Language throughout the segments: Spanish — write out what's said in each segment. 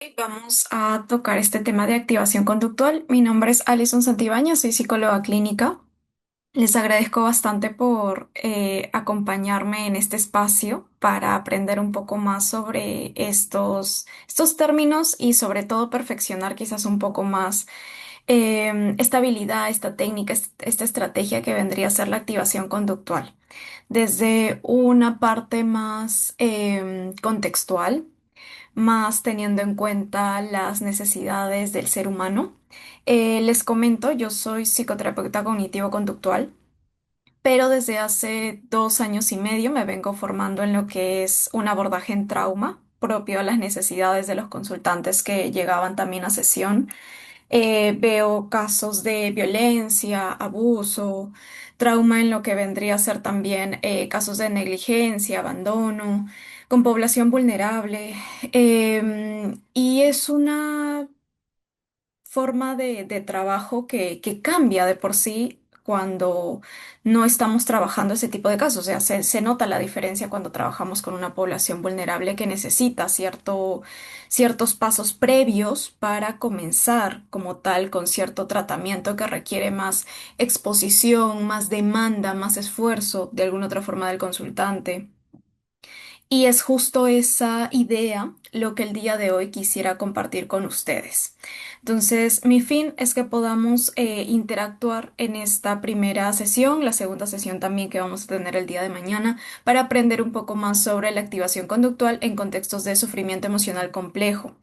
Hoy vamos a tocar este tema de activación conductual. Mi nombre es Alison Santibáñez, soy psicóloga clínica. Les agradezco bastante por acompañarme en este espacio para aprender un poco más sobre estos términos y sobre todo perfeccionar quizás un poco más esta habilidad, esta técnica, esta estrategia que vendría a ser la activación conductual. Desde una parte más contextual, más teniendo en cuenta las necesidades del ser humano. Les comento, yo soy psicoterapeuta cognitivo-conductual, pero desde hace 2 años y medio me vengo formando en lo que es un abordaje en trauma propio a las necesidades de los consultantes que llegaban también a sesión. Veo casos de violencia, abuso, trauma en lo que vendría a ser también casos de negligencia, abandono, con población vulnerable. Y es una forma de trabajo que cambia de por sí cuando no estamos trabajando ese tipo de casos. O sea, se nota la diferencia cuando trabajamos con una población vulnerable que necesita ciertos pasos previos para comenzar como tal con cierto tratamiento que requiere más exposición, más demanda, más esfuerzo de alguna otra forma del consultante. Y es justo esa idea lo que el día de hoy quisiera compartir con ustedes. Entonces, mi fin es que podamos interactuar en esta primera sesión, la segunda sesión también que vamos a tener el día de mañana, para aprender un poco más sobre la activación conductual en contextos de sufrimiento emocional complejo.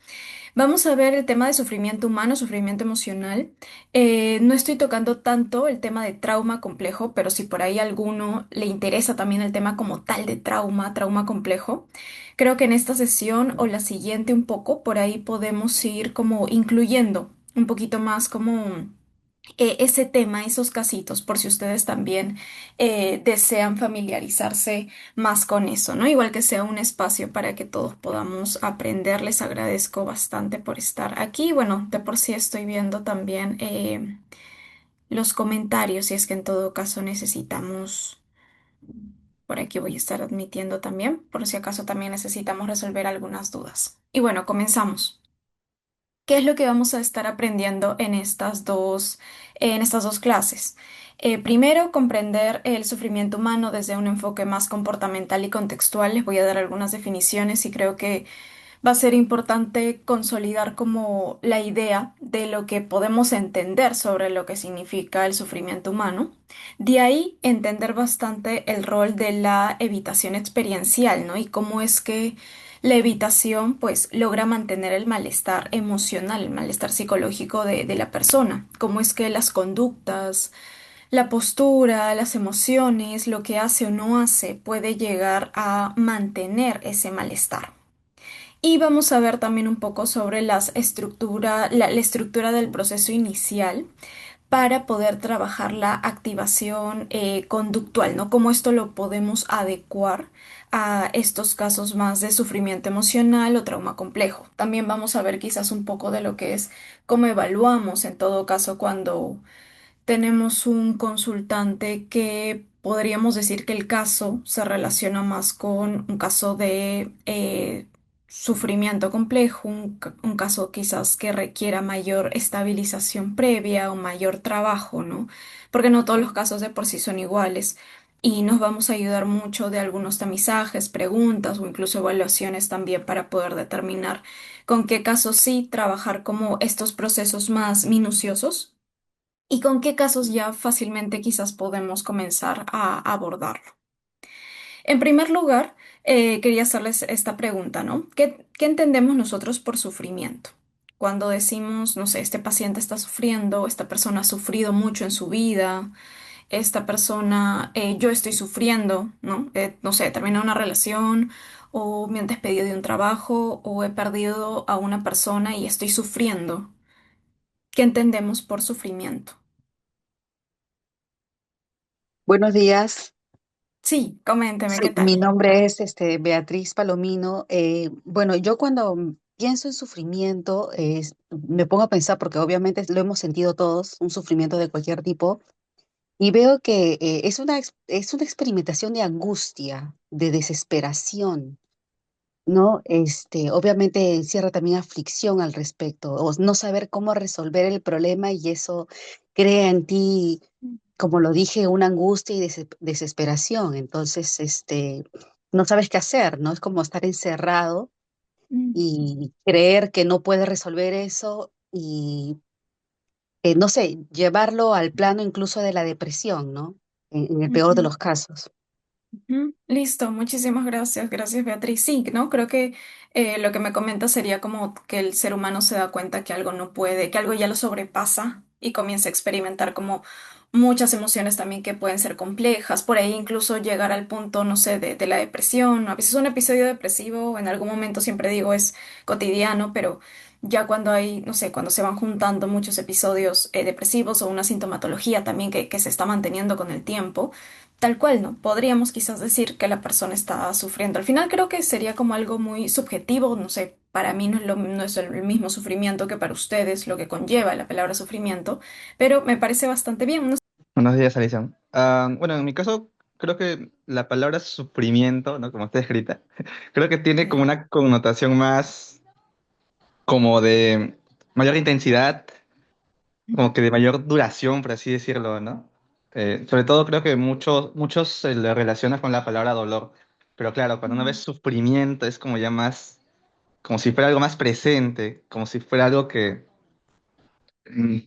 Vamos a ver el tema de sufrimiento humano, sufrimiento emocional. No estoy tocando tanto el tema de trauma complejo, pero si por ahí a alguno le interesa también el tema como tal de trauma, trauma complejo, creo que en esta sesión o la siguiente un poco, por ahí podemos ir como incluyendo un poquito más como ese tema, esos casitos, por si ustedes también desean familiarizarse más con eso, ¿no? Igual que sea un espacio para que todos podamos aprender. Les agradezco bastante por estar aquí. Bueno, de por sí estoy viendo también los comentarios, y es que en todo caso necesitamos, por aquí voy a estar admitiendo también, por si acaso también necesitamos resolver algunas dudas. Y bueno, comenzamos. ¿Qué es lo que vamos a estar aprendiendo en estas dos clases? Primero, comprender el sufrimiento humano desde un enfoque más comportamental y contextual. Les voy a dar algunas definiciones y creo que va a ser importante consolidar como la idea de lo que podemos entender sobre lo que significa el sufrimiento humano. De ahí, entender bastante el rol de la evitación experiencial, ¿no? Y cómo es que la evitación pues logra mantener el malestar emocional, el malestar psicológico de la persona. Cómo es que las conductas, la postura, las emociones, lo que hace o no hace puede llegar a mantener ese malestar. Y vamos a ver también un poco sobre la estructura del proceso inicial para poder trabajar la activación conductual, ¿no? Cómo esto lo podemos adecuar a estos casos más de sufrimiento emocional o trauma complejo. También vamos a ver quizás un poco de lo que es cómo evaluamos en todo caso cuando tenemos un consultante que podríamos decir que el caso se relaciona más con un caso de sufrimiento complejo, un caso quizás que requiera mayor estabilización previa o mayor trabajo, ¿no? Porque no todos los casos de por sí son iguales. Y nos vamos a ayudar mucho de algunos tamizajes, preguntas o incluso evaluaciones también para poder determinar con qué casos sí trabajar como estos procesos más minuciosos y con qué casos ya fácilmente quizás podemos comenzar a abordarlo. En primer lugar, quería hacerles esta pregunta, ¿no? ¿Qué entendemos nosotros por sufrimiento? Cuando decimos, no sé, este paciente está sufriendo, esta persona ha sufrido mucho en su vida, esta persona, yo estoy sufriendo, ¿no? No sé, terminé una relación o me han despedido de un trabajo o he perdido a una persona y estoy sufriendo. ¿Qué entendemos por sufrimiento? Buenos días. Sí, coménteme, ¿qué Sí, mi tal? nombre es Beatriz Palomino. Bueno, yo cuando pienso en sufrimiento, me pongo a pensar, porque obviamente lo hemos sentido todos, un sufrimiento de cualquier tipo, y veo que es una experimentación de angustia, de desesperación. ¿no? Obviamente encierra también aflicción al respecto, o no saber cómo resolver el problema y eso crea en ti, como lo dije, una angustia y desesperación. Entonces, no sabes qué hacer, ¿no? Es como estar encerrado Mm, y creer que no puedes resolver eso y, no sé, llevarlo al plano incluso de la depresión, ¿no? En el peor de ujú. los casos. Listo, muchísimas gracias, gracias Beatriz. Sí, ¿no? Creo que lo que me comenta sería como que el ser humano se da cuenta que algo no puede, que algo ya lo sobrepasa y comienza a experimentar como muchas emociones también que pueden ser complejas, por ahí incluso llegar al punto, no sé, de la depresión. A veces un episodio depresivo en algún momento siempre digo es cotidiano, pero ya cuando hay, no sé, cuando se van juntando muchos episodios depresivos o una sintomatología también que se está manteniendo con el tiempo. Tal cual, ¿no? Podríamos quizás decir que la persona está sufriendo. Al final creo que sería como algo muy subjetivo, no sé, para mí no es el mismo sufrimiento que para ustedes lo que conlleva la palabra sufrimiento, pero me parece bastante bien. No sé. Buenos días, Alison. Bueno, en mi caso, creo que la palabra sufrimiento, ¿no? Como está escrita, creo que tiene como Ok. una connotación más como de mayor intensidad, como que de mayor duración, por así decirlo, ¿no? Sobre todo creo que muchos se le relaciona con la palabra dolor. Pero claro, cuando uno ve Mm, sufrimiento es como ya más, como si fuera algo más presente, como si fuera algo que,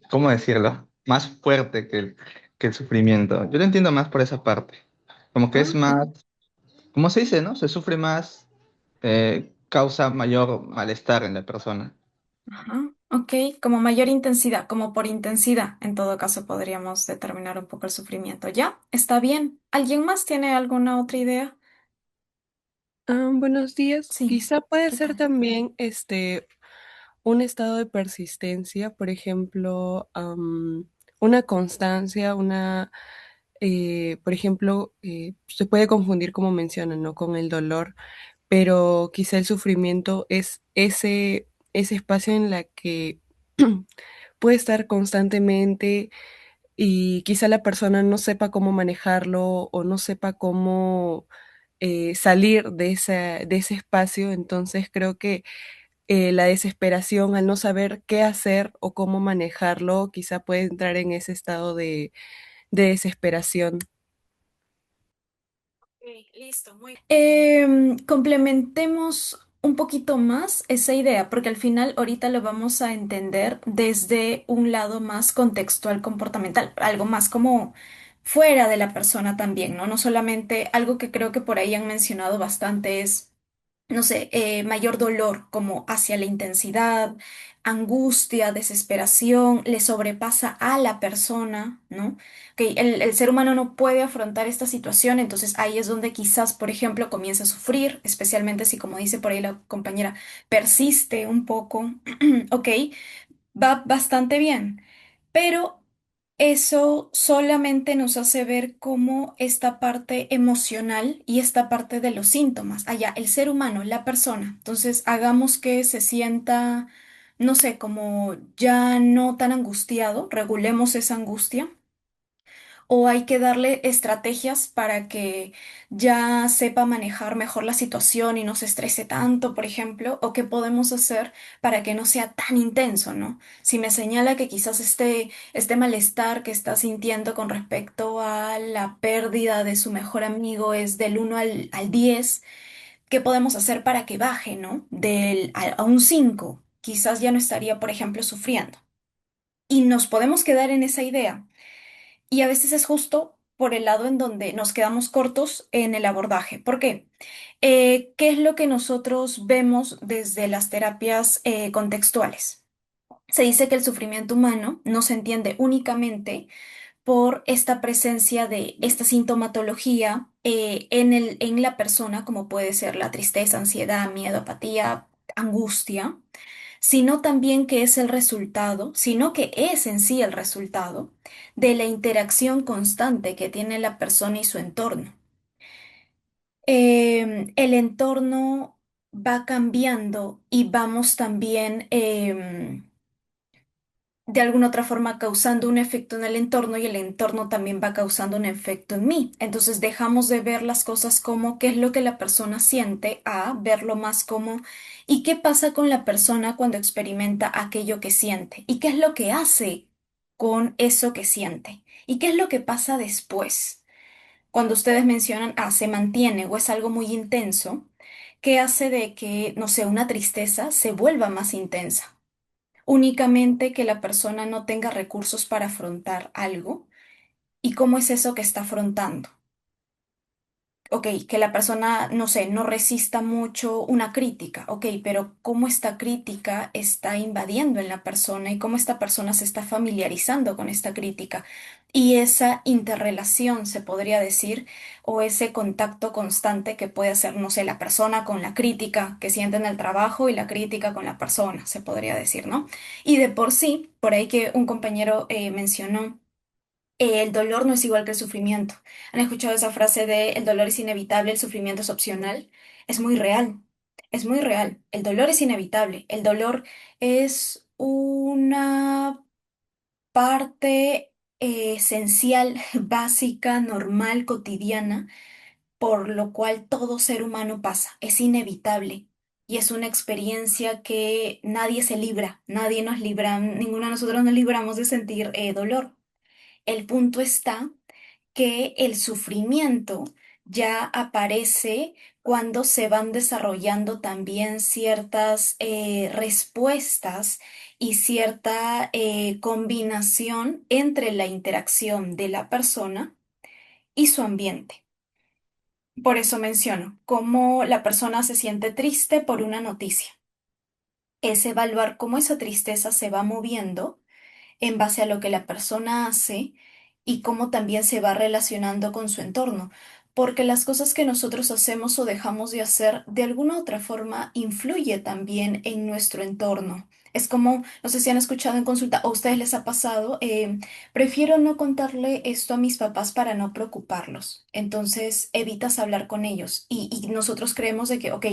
¿cómo decirlo? Más fuerte que el sufrimiento. Yo lo entiendo más por esa parte. Como que es ah, más, ¿cómo se dice, no? Se sufre más, causa mayor malestar en la persona. ajá, ok, como mayor intensidad, como por intensidad, en todo caso podríamos determinar un poco el sufrimiento. ¿Ya? Está bien. ¿Alguien más tiene alguna otra idea? Buenos días. Sí, Quizá puede ¿qué ser tal? también un estado de persistencia, por ejemplo, una constancia, por ejemplo, se puede confundir como mencionan, ¿no? Con el dolor, pero quizá el sufrimiento es ese espacio en la que puede estar constantemente y quizá la persona no sepa cómo manejarlo o no sepa cómo salir de ese espacio. Entonces creo que la desesperación al no saber qué hacer o cómo manejarlo quizá puede entrar en ese estado de desesperación. Ok, listo, muy bien. Complementemos un poquito más esa idea, porque al final ahorita lo vamos a entender desde un lado más contextual comportamental, algo más como fuera de la persona también, ¿no? No solamente algo que creo que por ahí han mencionado bastante es no sé, mayor dolor, como hacia la intensidad, angustia, desesperación, le sobrepasa a la persona, ¿no? Que el ser humano no puede afrontar esta situación, entonces ahí es donde quizás, por ejemplo, comienza a sufrir, especialmente si, como dice por ahí la compañera, persiste un poco, ok, va bastante bien, pero eso solamente nos hace ver cómo esta parte emocional y esta parte de los síntomas, allá, el ser humano, la persona. Entonces, hagamos que se sienta, no sé, como ya no tan angustiado, regulemos esa angustia o hay que darle estrategias para que ya sepa manejar mejor la situación y no se estrese tanto, por ejemplo, o qué podemos hacer para que no sea tan intenso, ¿no? Si me señala que quizás este malestar que está sintiendo con respecto a la pérdida de su mejor amigo es del 1 al 10, ¿qué podemos hacer para que baje, ¿no? A un 5 quizás ya no estaría, por ejemplo, sufriendo. Y nos podemos quedar en esa idea y a veces es justo por el lado en donde nos quedamos cortos en el abordaje. ¿Por qué? ¿Qué es lo que nosotros vemos desde las terapias contextuales? Se dice que el sufrimiento humano no se entiende únicamente por esta presencia de esta sintomatología en la persona, como puede ser la tristeza, ansiedad, miedo, apatía, angustia, sino también que es el resultado, sino que es en sí el resultado de la interacción constante que tiene la persona y su entorno. El entorno va cambiando y vamos también de alguna otra forma causando un efecto en el entorno y el entorno también va causando un efecto en mí. Entonces dejamos de ver las cosas como qué es lo que la persona siente a verlo más como y qué pasa con la persona cuando experimenta aquello que siente y qué es lo que hace con eso que siente y qué es lo que pasa después. Cuando ustedes mencionan, se mantiene o es algo muy intenso, ¿qué hace de que, no sé, una tristeza se vuelva más intensa? Únicamente que la persona no tenga recursos para afrontar algo. ¿Y cómo es eso que está afrontando? Ok, que la persona, no sé, no resista mucho una crítica, ok, pero cómo esta crítica está invadiendo en la persona y cómo esta persona se está familiarizando con esta crítica. Y esa interrelación, se podría decir, o ese contacto constante que puede hacer, no sé, la persona con la crítica que siente en el trabajo y la crítica con la persona, se podría decir, ¿no? Y de por sí, por ahí que un compañero mencionó el dolor no es igual que el sufrimiento. ¿Han escuchado esa frase de el dolor es inevitable, el sufrimiento es opcional? Es muy real, es muy real. El dolor es inevitable. El dolor es una parte esencial, básica, normal, cotidiana, por lo cual todo ser humano pasa. Es inevitable. Y es una experiencia que nadie se libra, nadie nos libra, ninguno de nosotros nos libramos de sentir dolor. El punto está que el sufrimiento ya aparece cuando se van desarrollando también ciertas respuestas y cierta combinación entre la interacción de la persona y su ambiente. Por eso menciono cómo la persona se siente triste por una noticia. Es evaluar cómo esa tristeza se va moviendo en base a lo que la persona hace y cómo también se va relacionando con su entorno. Porque las cosas que nosotros hacemos o dejamos de hacer de alguna u otra forma influye también en nuestro entorno. Es como, no sé si han escuchado en consulta o a ustedes les ha pasado, prefiero no contarle esto a mis papás para no preocuparlos. Entonces evitas hablar con ellos y nosotros creemos de que, ok,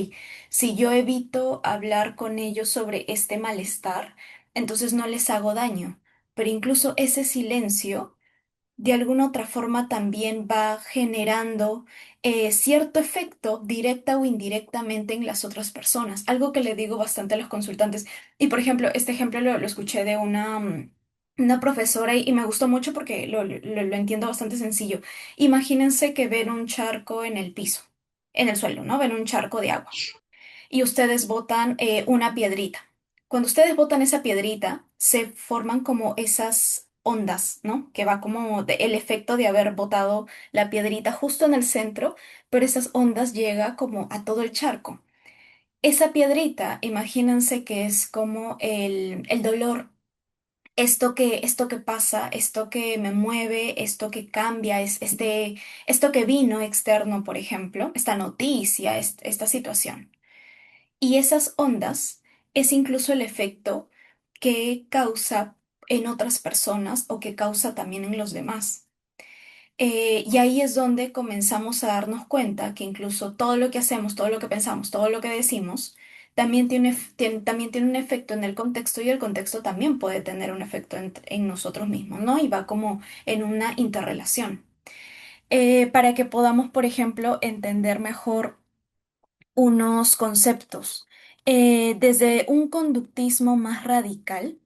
si yo evito hablar con ellos sobre este malestar, entonces no les hago daño, pero incluso ese silencio de alguna otra forma también va generando cierto efecto directa o indirectamente en las otras personas, algo que le digo bastante a los consultantes. Y por ejemplo, este ejemplo lo escuché de una profesora y me gustó mucho porque lo entiendo bastante sencillo. Imagínense que ven un charco en el piso, en el suelo, ¿no? Ven un charco de agua y ustedes botan una piedrita. Cuando ustedes botan esa piedrita, se forman como esas ondas, ¿no? Que va como el efecto de haber botado la piedrita justo en el centro, pero esas ondas llega como a todo el charco. Esa piedrita, imagínense que es como el dolor. Esto que pasa, esto que me mueve, esto que cambia, esto que vino externo, por ejemplo, esta noticia, esta situación. Y esas ondas es incluso el efecto que causa en otras personas o que causa también en los demás. Y ahí es donde comenzamos a darnos cuenta que incluso todo lo que hacemos, todo lo que pensamos, todo lo que decimos, también tiene un efecto en el contexto y el contexto también puede tener un efecto en nosotros mismos, ¿no? Y va como en una interrelación. Para que podamos, por ejemplo, entender mejor unos conceptos. Desde un conductismo más radical,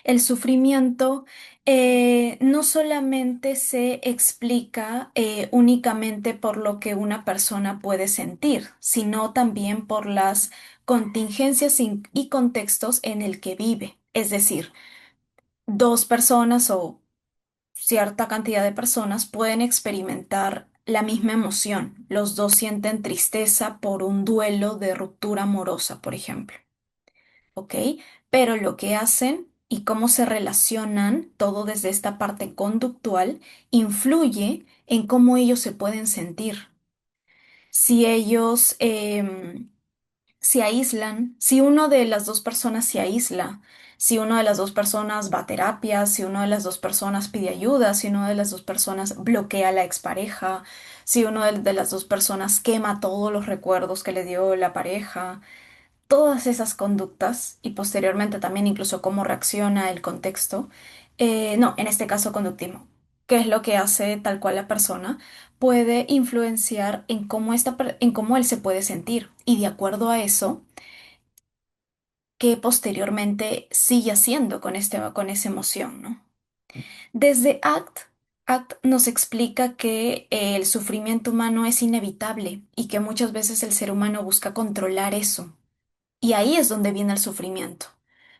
el sufrimiento no solamente se explica únicamente por lo que una persona puede sentir, sino también por las contingencias y contextos en el que vive. Es decir, dos personas o cierta cantidad de personas pueden experimentar la misma emoción. Los dos sienten tristeza por un duelo de ruptura amorosa, por ejemplo. ¿Ok? Pero lo que hacen y cómo se relacionan, todo desde esta parte conductual, influye en cómo ellos se pueden sentir. Si ellos se aíslan, si uno de las dos personas se aísla, si una de las dos personas va a terapia, si una de las dos personas pide ayuda, si una de las dos personas bloquea a la expareja, si una de las dos personas quema todos los recuerdos que le dio la pareja, todas esas conductas y posteriormente también incluso cómo reacciona el contexto, no, en este caso conductismo, qué es lo que hace tal cual la persona, puede influenciar en cómo, en cómo él se puede sentir y de acuerdo a eso, qué posteriormente sigue haciendo con, con esa emoción, ¿no? Desde ACT nos explica que el sufrimiento humano es inevitable y que muchas veces el ser humano busca controlar eso. Y ahí es donde viene el sufrimiento.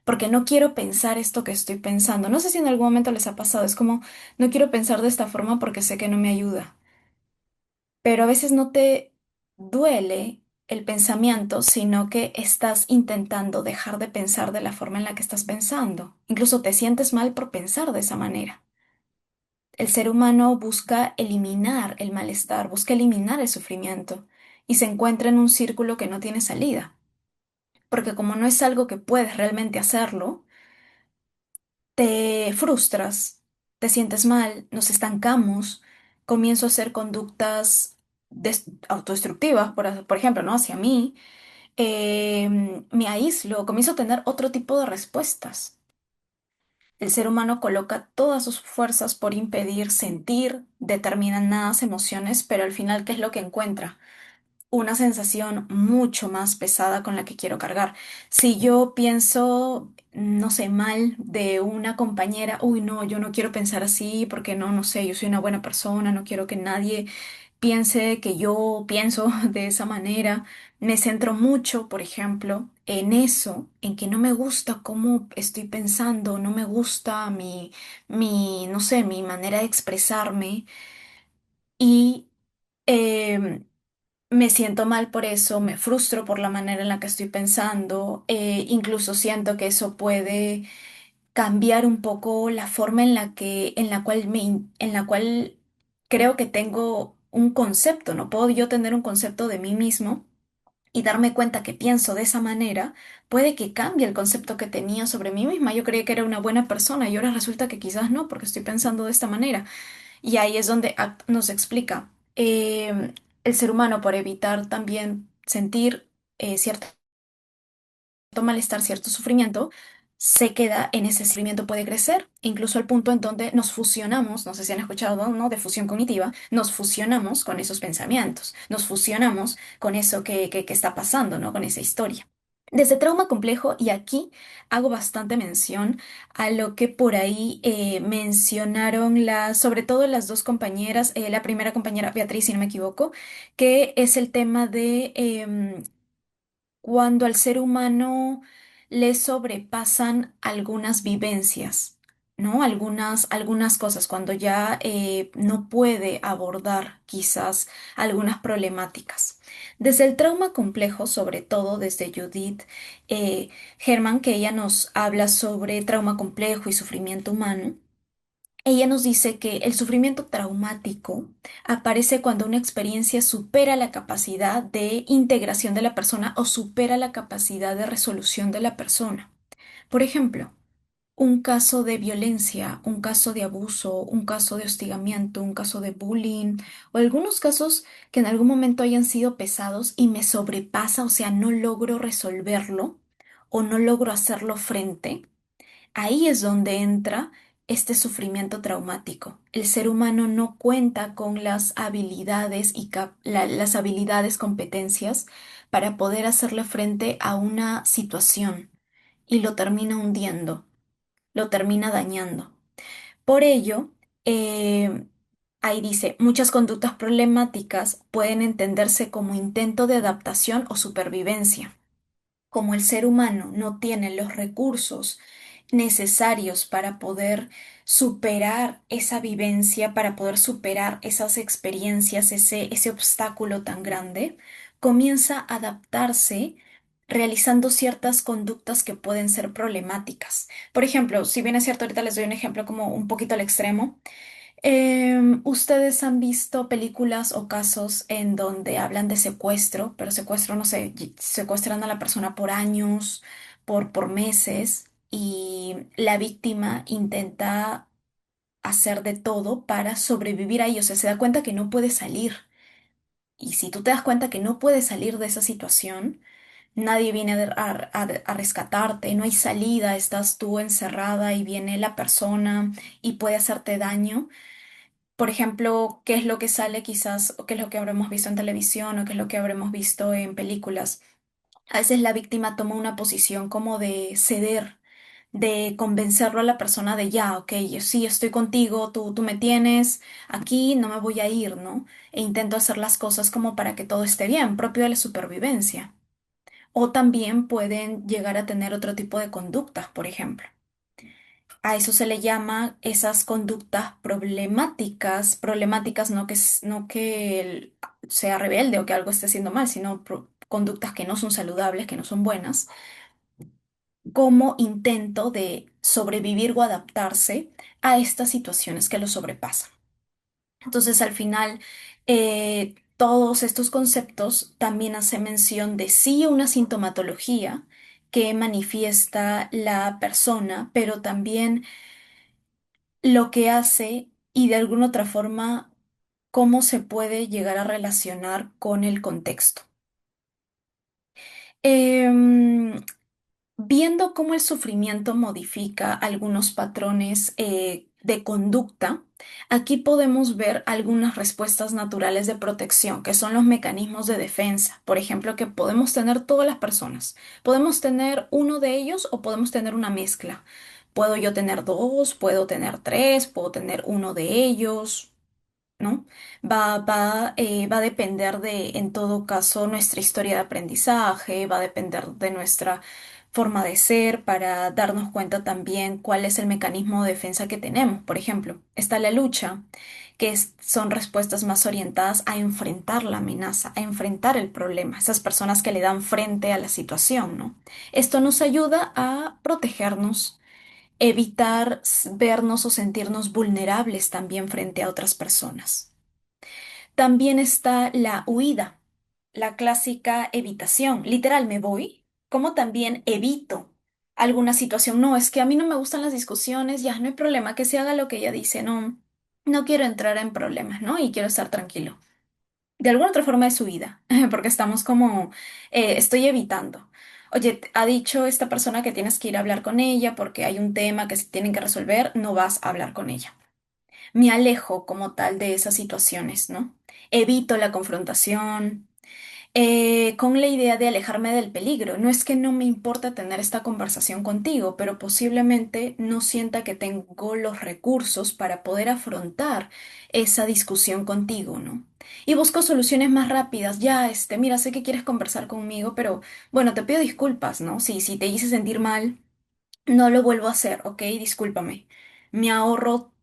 Porque no quiero pensar esto que estoy pensando. No sé si en algún momento les ha pasado. Es como, no quiero pensar de esta forma porque sé que no me ayuda. Pero a veces no te duele el pensamiento, sino que estás intentando dejar de pensar de la forma en la que estás pensando. Incluso te sientes mal por pensar de esa manera. El ser humano busca eliminar el malestar, busca eliminar el sufrimiento y se encuentra en un círculo que no tiene salida. Porque como no es algo que puedes realmente hacerlo, te frustras, te sientes mal, nos estancamos, comienzo a hacer conductas autodestructivas, por ejemplo, ¿no? Hacia mí, me aíslo, comienzo a tener otro tipo de respuestas. El ser humano coloca todas sus fuerzas por impedir sentir determinadas emociones, pero al final, ¿qué es lo que encuentra? Una sensación mucho más pesada con la que quiero cargar. Si yo pienso, no sé, mal de una compañera, uy, no, yo no quiero pensar así porque no, no sé, yo soy una buena persona, no quiero que nadie piense que yo pienso de esa manera. Me centro mucho, por ejemplo, en eso, en que no me gusta cómo estoy pensando, no me gusta no sé, mi manera de expresarme y em, me siento mal por eso, me frustro por la manera en la que estoy pensando, incluso siento que eso puede cambiar un poco la forma en la cual en la cual creo que tengo un concepto, ¿no? Puedo yo tener un concepto de mí mismo y darme cuenta que pienso de esa manera, puede que cambie el concepto que tenía sobre mí misma. Yo creía que era una buena persona y ahora resulta que quizás no, porque estoy pensando de esta manera. Y ahí es donde nos explica el ser humano por evitar también sentir cierto malestar, cierto sufrimiento, se queda en ese sufrimiento, puede crecer, incluso al punto en donde nos fusionamos, no sé si han escuchado, ¿no? De fusión cognitiva, nos fusionamos con esos pensamientos, nos fusionamos con eso que está pasando, ¿no? Con esa historia. Desde trauma complejo, y aquí hago bastante mención a lo que por ahí mencionaron sobre todo las dos compañeras, la primera compañera Beatriz, si no me equivoco, que es el tema de cuando al ser humano le sobrepasan algunas vivencias, ¿no? Algunas cosas, cuando ya no puede abordar quizás algunas problemáticas. Desde el trauma complejo, sobre todo desde Judith Herman, que ella nos habla sobre trauma complejo y sufrimiento humano. Ella nos dice que el sufrimiento traumático aparece cuando una experiencia supera la capacidad de integración de la persona o supera la capacidad de resolución de la persona. Por ejemplo, un caso de violencia, un caso de abuso, un caso de hostigamiento, un caso de bullying o algunos casos que en algún momento hayan sido pesados y me sobrepasa, o sea, no logro resolverlo o no logro hacerlo frente. Ahí es donde entra este sufrimiento traumático. El ser humano no cuenta con las habilidades las habilidades, competencias para poder hacerle frente a una situación y lo termina hundiendo, lo termina dañando. Por ello, eh, ahí dice, muchas conductas problemáticas pueden entenderse como intento de adaptación o supervivencia. Como el ser humano no tiene los recursos necesarios para poder superar esa vivencia, para poder superar esas experiencias, ese obstáculo tan grande, comienza a adaptarse realizando ciertas conductas que pueden ser problemáticas. Por ejemplo, si bien es cierto, ahorita les doy un ejemplo como un poquito al extremo. ¿Ustedes han visto películas o casos en donde hablan de secuestro, pero secuestro, no sé, secuestran a la persona por años, por meses, y la víctima intenta hacer de todo para sobrevivir a ello? O sea, se da cuenta que no puede salir. Y si tú te das cuenta que no puedes salir de esa situación, nadie viene a rescatarte, no hay salida, estás tú encerrada y viene la persona y puede hacerte daño. Por ejemplo, ¿qué es lo que sale quizás, o qué es lo que habremos visto en televisión, o qué es lo que habremos visto en películas? A veces la víctima toma una posición como de ceder, de convencerlo a la persona de ya, ok, yo sí estoy contigo, tú me tienes aquí, no me voy a ir, ¿no? E intento hacer las cosas como para que todo esté bien, propio de la supervivencia. O también pueden llegar a tener otro tipo de conductas, por ejemplo. A eso se le llama esas conductas problemáticas, problemáticas no que, no que él sea rebelde o que algo esté haciendo mal, sino conductas que no son saludables, que no son buenas, como intento de sobrevivir o adaptarse a estas situaciones que lo sobrepasan. Entonces, al final, todos estos conceptos también hacen mención de sí una sintomatología que manifiesta la persona, pero también lo que hace y de alguna otra forma cómo se puede llegar a relacionar con el contexto. Em, Viendo cómo el sufrimiento modifica algunos patrones de conducta, aquí podemos ver algunas respuestas naturales de protección, que son los mecanismos de defensa, por ejemplo, que podemos tener todas las personas. Podemos tener uno de ellos o podemos tener una mezcla. Puedo yo tener dos, puedo tener tres, puedo tener uno de ellos. ¿No? Va a depender de, en todo caso, nuestra historia de aprendizaje, va a depender de nuestra forma de ser para darnos cuenta también cuál es el mecanismo de defensa que tenemos. Por ejemplo, está la lucha, que son respuestas más orientadas a enfrentar la amenaza, a enfrentar el problema, esas personas que le dan frente a la situación, ¿no? Esto nos ayuda a protegernos, evitar vernos o sentirnos vulnerables también frente a otras personas. También está la huida, la clásica evitación. Literal, me voy, como también evito alguna situación. No, es que a mí no me gustan las discusiones, ya no hay problema, que se haga lo que ella dice, no, no quiero entrar en problemas, ¿no? Y quiero estar tranquilo. De alguna otra forma es huida, porque estamos como, estoy evitando. Oye, ha dicho esta persona que tienes que ir a hablar con ella porque hay un tema que se tienen que resolver, no vas a hablar con ella. Me alejo como tal de esas situaciones, ¿no? Evito la confrontación, con la idea de alejarme del peligro. No es que no me importa tener esta conversación contigo, pero posiblemente no sienta que tengo los recursos para poder afrontar esa discusión contigo, ¿no? Y busco soluciones más rápidas. Ya, mira, sé que quieres conversar conmigo, pero bueno, te pido disculpas, ¿no? Si te hice sentir mal. No lo vuelvo a hacer, ¿ok? Discúlpame. Me ahorro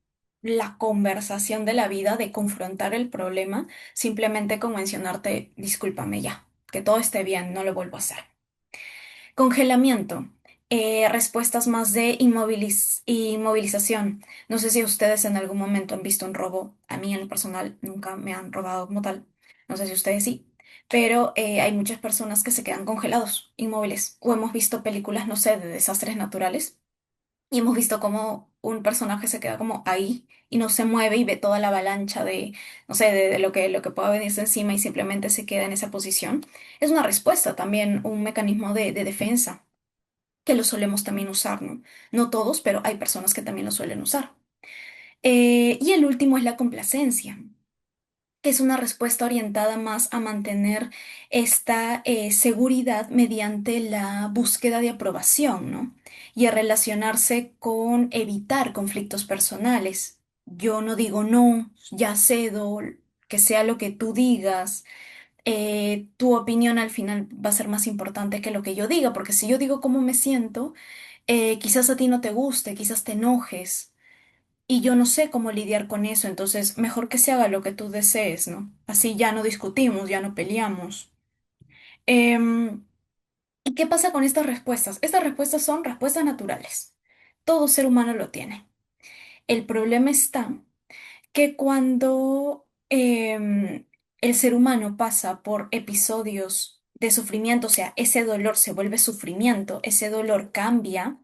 la conversación de la vida de confrontar el problema simplemente con mencionarte, discúlpame ya, que todo esté bien, no lo vuelvo a hacer. Congelamiento. Respuestas más de inmovilización. No sé si ustedes en algún momento han visto un robo. A mí en lo personal nunca me han robado como tal. No sé si ustedes sí. Pero hay muchas personas que se quedan congelados, inmóviles. O hemos visto películas, no sé, de desastres naturales y hemos visto cómo un personaje se queda como ahí y no se mueve y ve toda la avalancha de, no sé, de lo que pueda venirse encima y simplemente se queda en esa posición. Es una respuesta también, un mecanismo de defensa que lo solemos también usar, ¿no? No todos, pero hay personas que también lo suelen usar. Y el último es la complacencia, que es una respuesta orientada más a mantener esta seguridad mediante la búsqueda de aprobación, ¿no? Y a relacionarse con evitar conflictos personales. Yo no digo no, ya cedo, que sea lo que tú digas. Tu opinión al final va a ser más importante que lo que yo diga, porque si yo digo cómo me siento, quizás a ti no te guste, quizás te enojes. Y yo no sé cómo lidiar con eso, entonces mejor que se haga lo que tú desees, ¿no? Así ya no discutimos, ya no peleamos. Em, ¿Y qué pasa con estas respuestas? Estas respuestas son respuestas naturales. Todo ser humano lo tiene. El problema está que cuando el ser humano pasa por episodios de sufrimiento, o sea, ese dolor se vuelve sufrimiento, ese dolor cambia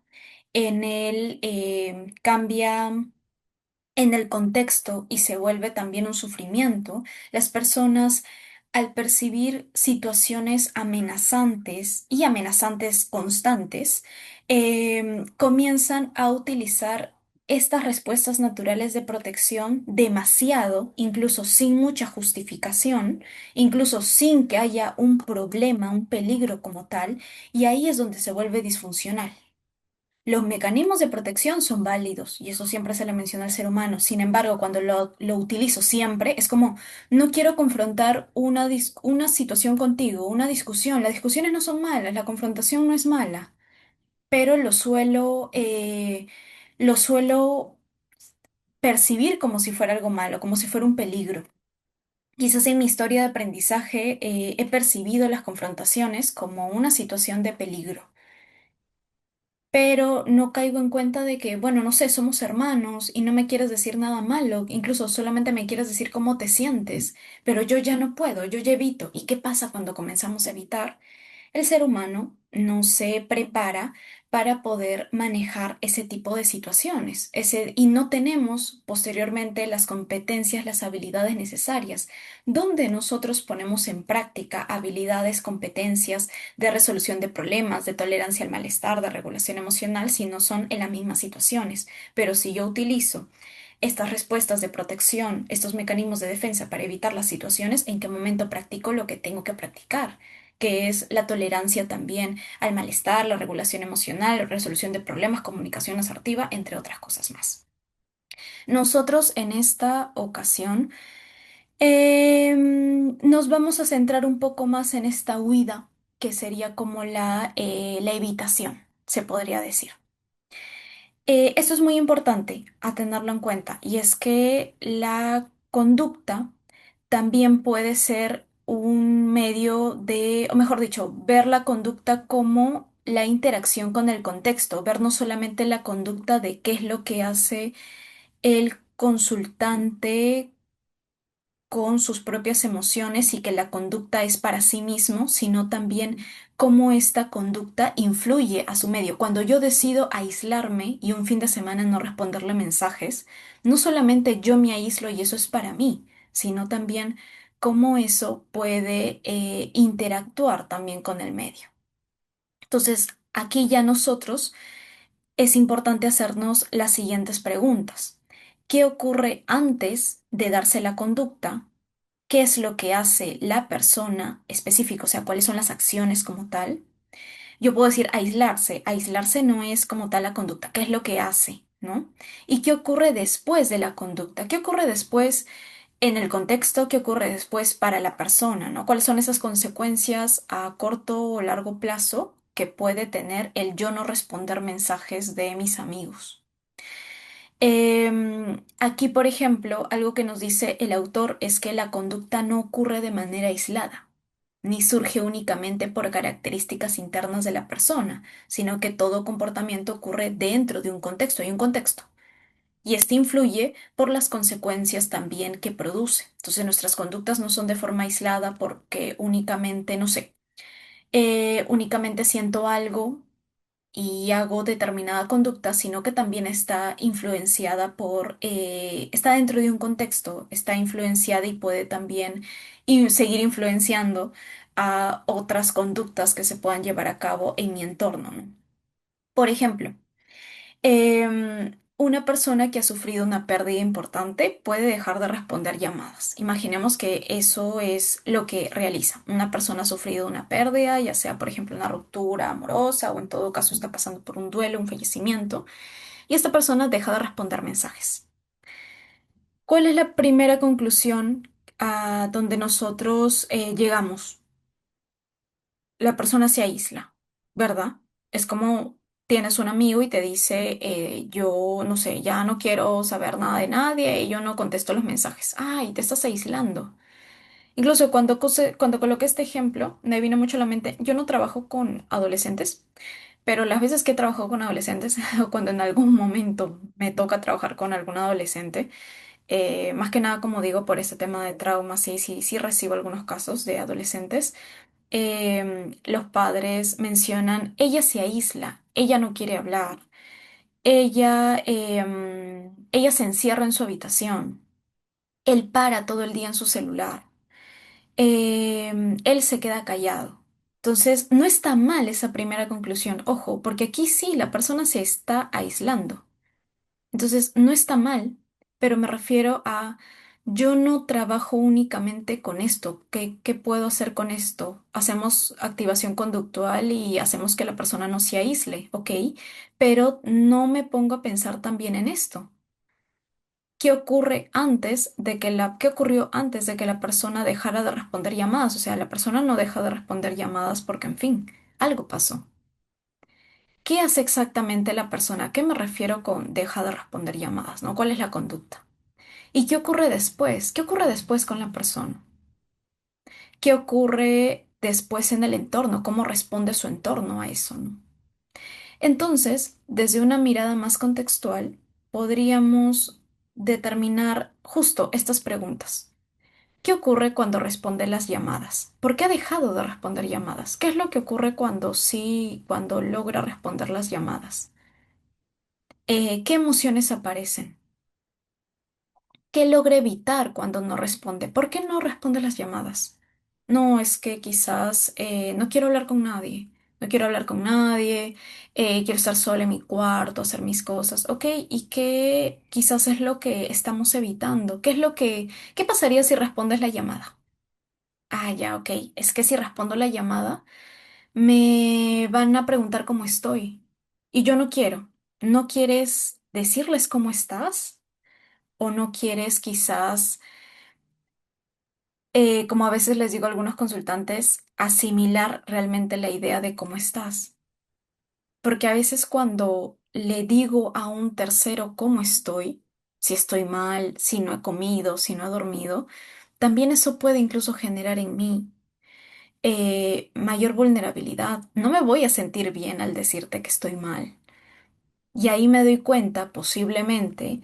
cambia en el contexto y se vuelve también un sufrimiento, las personas al percibir situaciones amenazantes y amenazantes constantes, comienzan a utilizar estas respuestas naturales de protección demasiado, incluso sin mucha justificación, incluso sin que haya un problema, un peligro como tal, y ahí es donde se vuelve disfuncional. Los mecanismos de protección son válidos y eso siempre se le menciona al ser humano. Sin embargo, cuando lo utilizo siempre, es como, no quiero confrontar una situación contigo, una discusión. Las discusiones no son malas, la confrontación no es mala, pero lo suelo percibir como si fuera algo malo, como si fuera un peligro. Quizás en mi historia de aprendizaje he percibido las confrontaciones como una situación de peligro, pero no caigo en cuenta de que, bueno, no sé, somos hermanos y no me quieres decir nada malo, incluso solamente me quieres decir cómo te sientes, pero yo ya no puedo, yo ya evito. ¿Y qué pasa cuando comenzamos a evitar? El ser humano no se prepara para poder manejar ese tipo de situaciones, y no tenemos posteriormente las competencias, las habilidades necesarias, donde nosotros ponemos en práctica habilidades, competencias de resolución de problemas, de tolerancia al malestar, de regulación emocional, si no son en las mismas situaciones. Pero si yo utilizo estas respuestas de protección, estos mecanismos de defensa para evitar las situaciones, ¿en qué momento practico lo que tengo que practicar? Que es la tolerancia también al malestar, la regulación emocional, resolución de problemas, comunicación asertiva, entre otras cosas más. Nosotros en esta ocasión nos vamos a centrar un poco más en esta huida, que sería como la evitación, se podría decir. Esto es muy importante a tenerlo en cuenta, y es que la conducta también puede ser un medio de, o mejor dicho, ver la conducta como la interacción con el contexto, ver no solamente la conducta de qué es lo que hace el consultante con sus propias emociones y que la conducta es para sí mismo, sino también cómo esta conducta influye a su medio. Cuando yo decido aislarme y un fin de semana no responderle mensajes, no solamente yo me aíslo y eso es para mí, sino también cómo eso puede interactuar también con el medio. Entonces, aquí ya nosotros es importante hacernos las siguientes preguntas. ¿Qué ocurre antes de darse la conducta? ¿Qué es lo que hace la persona específica? O sea, cuáles son las acciones como tal. Yo puedo decir aislarse. Aislarse no es como tal la conducta. ¿Qué es lo que hace? ¿No? ¿Y qué ocurre después de la conducta? ¿Qué ocurre después en el contexto? ¿Qué ocurre después para la persona? ¿No? ¿Cuáles son esas consecuencias a corto o largo plazo que puede tener el yo no responder mensajes de mis amigos? Aquí, por ejemplo, algo que nos dice el autor es que la conducta no ocurre de manera aislada, ni surge únicamente por características internas de la persona, sino que todo comportamiento ocurre dentro de un contexto, hay un contexto. Y este influye por las consecuencias también que produce. Entonces, nuestras conductas no son de forma aislada porque únicamente, no sé, únicamente siento algo y hago determinada conducta, sino que también está influenciada está dentro de un contexto, está influenciada y puede también seguir influenciando a otras conductas que se puedan llevar a cabo en mi entorno, ¿no? Por ejemplo, una persona que ha sufrido una pérdida importante puede dejar de responder llamadas. Imaginemos que eso es lo que realiza. Una persona ha sufrido una pérdida, ya sea, por ejemplo, una ruptura amorosa o en todo caso está pasando por un duelo, un fallecimiento, y esta persona deja de responder mensajes. ¿Cuál es la primera conclusión a donde nosotros llegamos? La persona se aísla, ¿verdad? Es como tienes un amigo y te dice, yo no sé, ya no quiero saber nada de nadie y yo no contesto los mensajes. Ay, te estás aislando. Incluso cuando coloqué este ejemplo, me vino mucho a la mente, yo no trabajo con adolescentes, pero las veces que trabajo con adolescentes, o cuando en algún momento me toca trabajar con algún adolescente, más que nada, como digo, por este tema de trauma, sí recibo algunos casos de adolescentes. Los padres mencionan, ella se aísla, ella no quiere hablar, ella se encierra en su habitación, él para todo el día en su celular. él se queda callado. Entonces, no está mal esa primera conclusión, ojo, porque aquí sí la persona se está aislando. Entonces, no está mal, pero me refiero a, yo no trabajo únicamente con esto. ¿Qué puedo hacer con esto? Hacemos activación conductual y hacemos que la persona no se aísle, ¿ok? Pero no me pongo a pensar también en esto. ¿Qué ocurrió antes de que la persona dejara de responder llamadas? O sea, la persona no deja de responder llamadas porque, en fin, algo pasó. ¿Qué hace exactamente la persona? ¿A qué me refiero con deja de responder llamadas, ¿no? ¿Cuál es la conducta? ¿Y qué ocurre después? ¿Qué ocurre después con la persona? ¿Qué ocurre después en el entorno? ¿Cómo responde su entorno a eso, ¿no? Entonces, desde una mirada más contextual, podríamos determinar justo estas preguntas. ¿Qué ocurre cuando responde las llamadas? ¿Por qué ha dejado de responder llamadas? ¿Qué es lo que ocurre cuando sí, cuando logra responder las llamadas? ¿Qué emociones aparecen? ¿Qué logra evitar cuando no responde? ¿Por qué no responde las llamadas? No, es que quizás no quiero hablar con nadie. No quiero hablar con nadie, quiero estar sola en mi cuarto, hacer mis cosas, ¿ok? ¿Y qué quizás es lo que estamos evitando? ¿Qué pasaría si respondes la llamada? Ah, ya, ok. Es que si respondo la llamada, me van a preguntar cómo estoy. Y yo no quiero. ¿No quieres decirles cómo estás? ¿O no quieres quizás, como a veces les digo a algunos consultantes, asimilar realmente la idea de cómo estás? Porque a veces cuando le digo a un tercero cómo estoy, si estoy mal, si no he comido, si no he dormido, también eso puede incluso generar en mí mayor vulnerabilidad. No me voy a sentir bien al decirte que estoy mal. Y ahí me doy cuenta, posiblemente,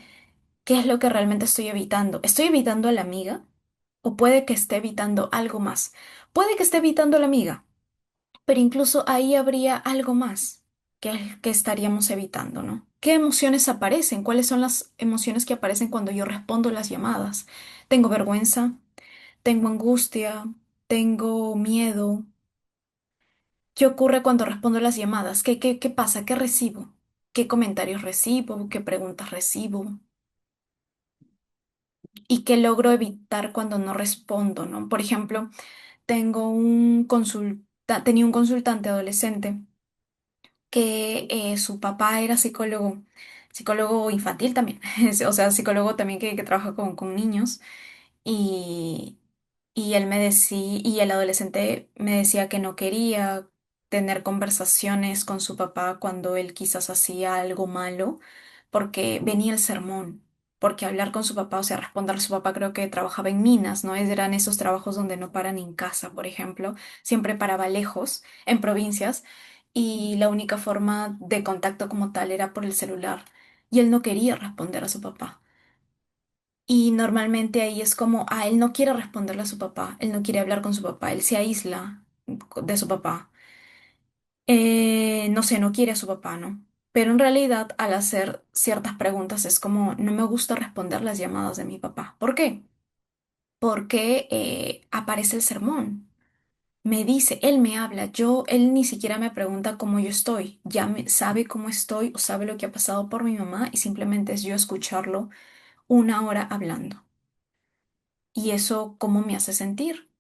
qué es lo que realmente estoy evitando. ¿Estoy evitando a la amiga? ¿O puede que esté evitando algo más? Puede que esté evitando a la amiga, pero incluso ahí habría algo más que estaríamos evitando, ¿no? ¿Qué emociones aparecen? ¿Cuáles son las emociones que aparecen cuando yo respondo las llamadas? ¿Tengo vergüenza? ¿Tengo angustia? ¿Tengo miedo? ¿Qué ocurre cuando respondo las llamadas? ¿Qué pasa? ¿Qué recibo? ¿Qué comentarios recibo? ¿Qué preguntas recibo? ¿Y qué logro evitar cuando no respondo, ¿no? Por ejemplo, tenía un consultante adolescente que su papá era psicólogo, psicólogo infantil también, o sea, psicólogo también que trabaja con niños. Y, y él me decía, y el adolescente me decía que no quería tener conversaciones con su papá cuando él quizás hacía algo malo, porque venía el sermón. Porque hablar con su papá, o sea, responder a su papá, creo que trabajaba en minas, ¿no? Eran esos trabajos donde no paran en casa, por ejemplo. Siempre paraba lejos, en provincias, y la única forma de contacto como tal era por el celular. Y él no quería responder a su papá. Y normalmente ahí es como, él no quiere responderle a su papá, él no quiere hablar con su papá, él se aísla de su papá. No sé, no quiere a su papá, ¿no? Pero en realidad al hacer ciertas preguntas es como, no me gusta responder las llamadas de mi papá. ¿Por qué? Porque aparece el sermón. Me dice, él me habla, él ni siquiera me pregunta cómo yo estoy, sabe cómo estoy o sabe lo que ha pasado por mi mamá y simplemente es yo escucharlo una hora hablando. ¿Y eso cómo me hace sentir?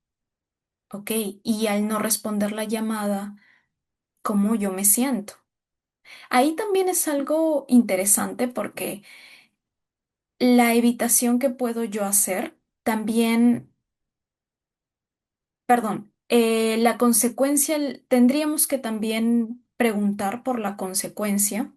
¿Ok? Y al no responder la llamada, ¿cómo yo me siento? Ahí también es algo interesante porque la evitación que puedo yo hacer también, perdón, la consecuencia, tendríamos que también preguntar por la consecuencia,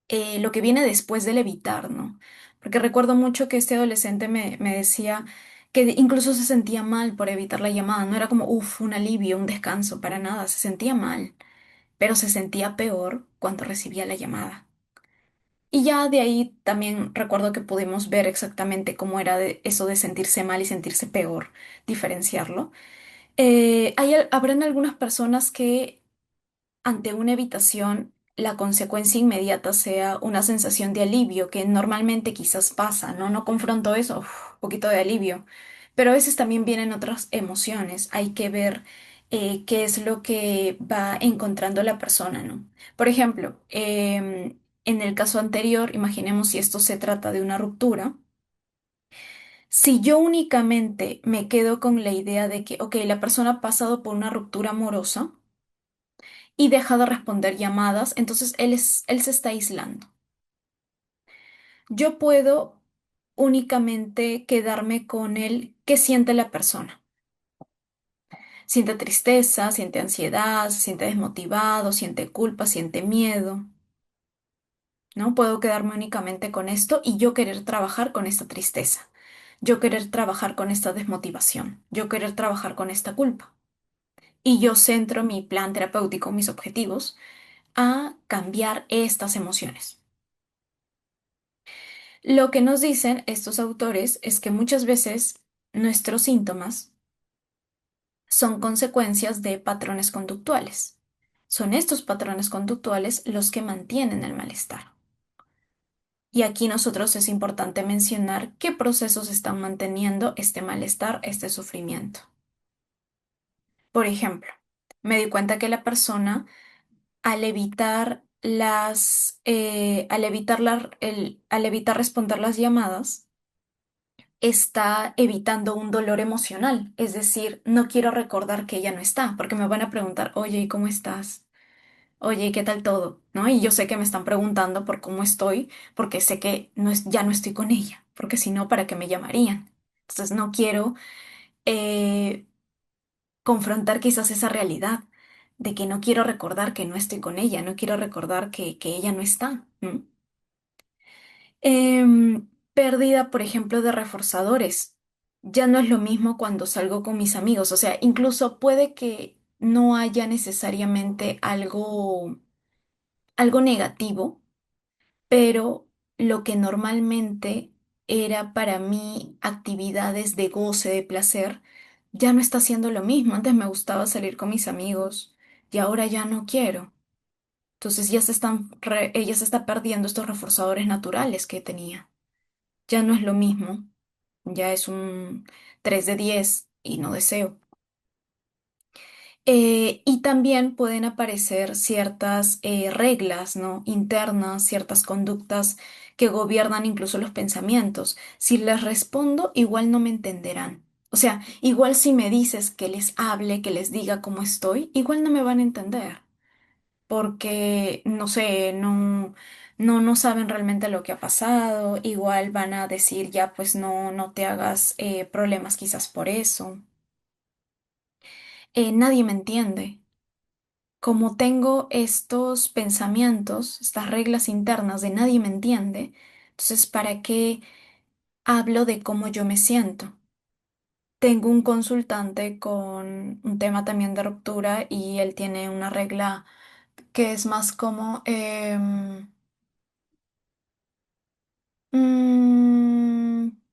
lo que viene después del evitar, ¿no? Porque recuerdo mucho que este adolescente me decía que incluso se sentía mal por evitar la llamada, no era como, uff, un alivio, un descanso, para nada, se sentía mal, pero se sentía peor cuando recibía la llamada. Y ya de ahí también recuerdo que pudimos ver exactamente cómo era eso de sentirse mal y sentirse peor, diferenciarlo. Habrán algunas personas que ante una evitación, la consecuencia inmediata sea una sensación de alivio, que normalmente quizás pasa, ¿no? No confronto eso, uf, poquito de alivio. Pero a veces también vienen otras emociones. Hay que ver qué es lo que va encontrando la persona, ¿no? Por ejemplo, en el caso anterior, imaginemos si esto se trata de una ruptura. Si yo únicamente me quedo con la idea de que, ok, la persona ha pasado por una ruptura amorosa y deja de responder llamadas, entonces él se está aislando. Yo puedo únicamente quedarme con el qué siente la persona. Siente tristeza, siente ansiedad, se siente desmotivado, siente culpa, siente miedo, ¿no? Puedo quedarme únicamente con esto y yo querer trabajar con esta tristeza, yo querer trabajar con esta desmotivación, yo querer trabajar con esta culpa. Y yo centro mi plan terapéutico, mis objetivos, a cambiar estas emociones. Lo que nos dicen estos autores es que muchas veces nuestros síntomas son consecuencias de patrones conductuales. Son estos patrones conductuales los que mantienen el malestar. Y aquí nosotros es importante mencionar qué procesos están manteniendo este malestar, este sufrimiento. Por ejemplo, me di cuenta que la persona al evitar responder las llamadas, está evitando un dolor emocional. Es decir, no quiero recordar que ella no está, porque me van a preguntar, oye, ¿y cómo estás? Oye, ¿y qué tal todo? ¿No? Y yo sé que me están preguntando por cómo estoy, porque sé que ya no estoy con ella, porque si no, ¿para qué me llamarían? Entonces no quiero eh, confrontar quizás esa realidad de que no quiero recordar que no estoy con ella, no quiero recordar que ella no está. ¿No? Pérdida, por ejemplo, de reforzadores. Ya no es lo mismo cuando salgo con mis amigos. O sea, incluso puede que no haya necesariamente algo negativo, pero lo que normalmente era para mí actividades de goce, de placer, ya no está siendo lo mismo. Antes me gustaba salir con mis amigos y ahora ya no quiero. Entonces ella se está perdiendo estos reforzadores naturales que tenía. Ya no es lo mismo, ya es un 3 de 10 y no deseo. Y también pueden aparecer ciertas reglas, ¿no? Internas, ciertas conductas que gobiernan incluso los pensamientos. Si les respondo, igual no me entenderán. O sea, igual si me dices que les hable, que les diga cómo estoy, igual no me van a entender porque, no sé, no saben realmente lo que ha pasado, igual van a decir, ya, pues no te hagas problemas quizás por eso. Nadie me entiende. Como tengo estos pensamientos, estas reglas internas de nadie me entiende, entonces, ¿para qué hablo de cómo yo me siento? Tengo un consultante con un tema también de ruptura y él tiene una regla que es más como,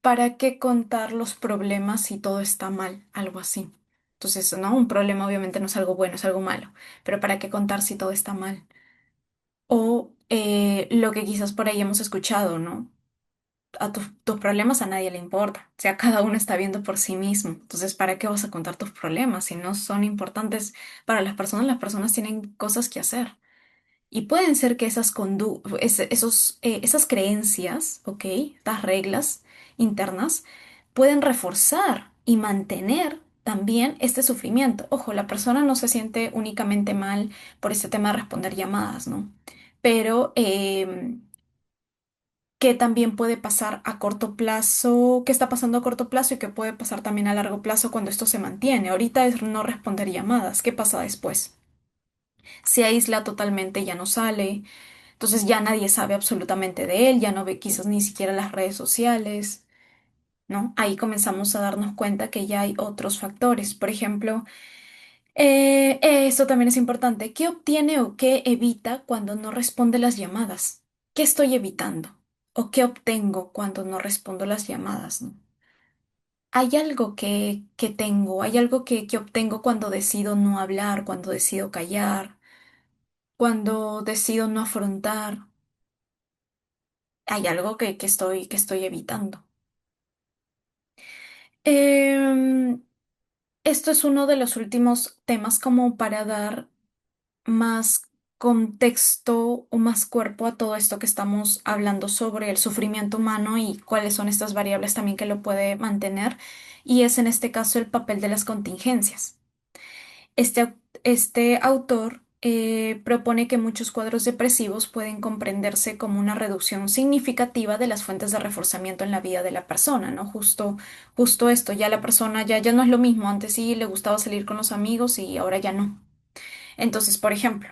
¿para qué contar los problemas si todo está mal? Algo así. Entonces, ¿no? Un problema obviamente no es algo bueno, es algo malo, pero ¿para qué contar si todo está mal? O lo que quizás por ahí hemos escuchado, ¿no? Tus problemas a nadie le importa, o sea, cada uno está viendo por sí mismo. Entonces, ¿para qué vas a contar tus problemas si no son importantes para las personas? Las personas tienen cosas que hacer. Y pueden ser que esas creencias, ¿ok? Estas reglas internas, pueden reforzar y mantener también este sufrimiento. Ojo, la persona no se siente únicamente mal por este tema de responder llamadas, ¿no? Pero, ¿qué también puede pasar a corto plazo? ¿Qué está pasando a corto plazo y qué puede pasar también a largo plazo cuando esto se mantiene? Ahorita es no responder llamadas. ¿Qué pasa después? Se aísla totalmente, ya no sale. Entonces ya nadie sabe absolutamente de él, ya no ve quizás ni siquiera las redes sociales, ¿no? Ahí comenzamos a darnos cuenta que ya hay otros factores. Por ejemplo, eso también es importante. ¿Qué obtiene o qué evita cuando no responde las llamadas? ¿Qué estoy evitando? ¿O qué obtengo cuando no respondo las llamadas, ¿no? Hay algo que tengo, hay algo que obtengo cuando decido no hablar, cuando decido callar, cuando decido no afrontar. Hay algo que estoy evitando. Em, Esto es uno de los últimos temas como para dar más contexto o más cuerpo a todo esto que estamos hablando sobre el sufrimiento humano y cuáles son estas variables también que lo puede mantener. Y es en este caso el papel de las contingencias. Este autor propone que muchos cuadros depresivos pueden comprenderse como una reducción significativa de las fuentes de reforzamiento en la vida de la persona, ¿no? Justo esto, ya la persona ya no es lo mismo. Antes sí le gustaba salir con los amigos y ahora ya no. Entonces, por ejemplo,